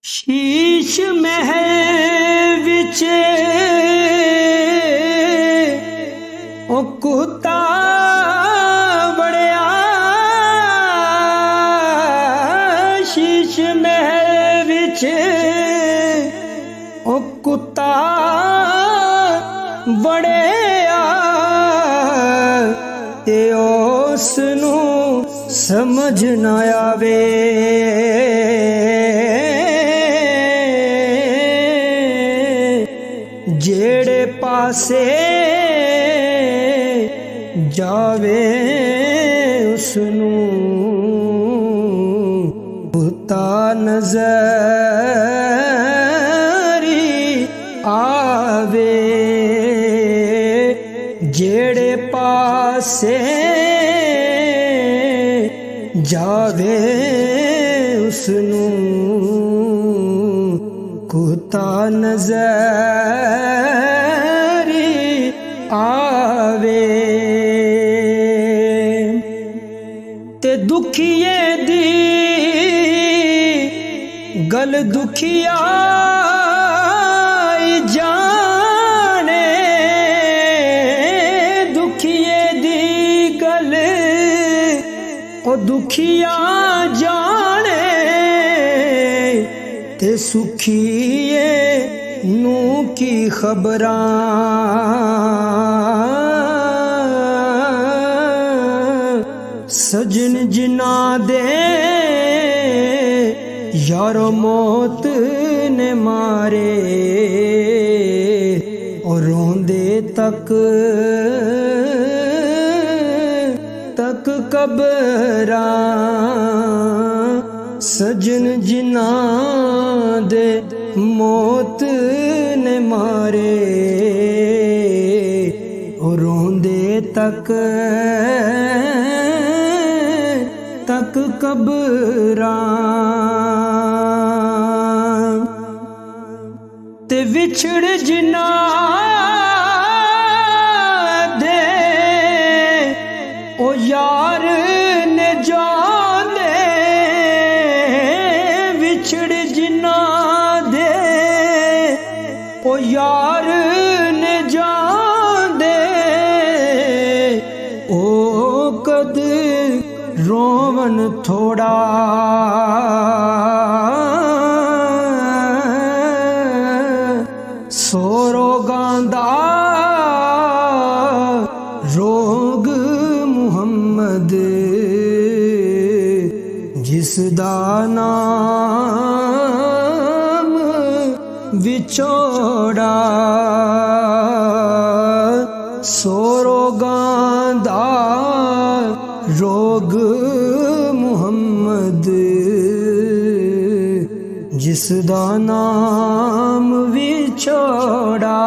शीश महल विच ओ कुत्ता बड़िया, शीश महल विच ओ कुत्ता बड़िया ते उस नूं समझ ना आवे। जेड़े पासे जावे उसनूं कुत्ता नज़री आवे। जेड़े पासे जावे उसनूं कुत्ता नज़री आवे। ते दुखिए दी गल दुखिया जाने, दुखिए दी गल ओ दुखिया जाने ते सुखिए नू की खबरां। सजन जिना दे यारो मौत ने मारे और रोंदे तक कबरां। सजन जिना दे मौत ने मारे और रोंदे तक कबरां। ते विछड़ जिना दे ओ यार ने जाने, विछड़ जिना दे ओ यार ने जाने ओ कद रोवन थोड़ा। सो रोगां दा रोग मुहम्मद जिस दा नाम विछोड़ा। सो रोगां दा रोग मुहम्मद जिस दा नाम विछोड़ा।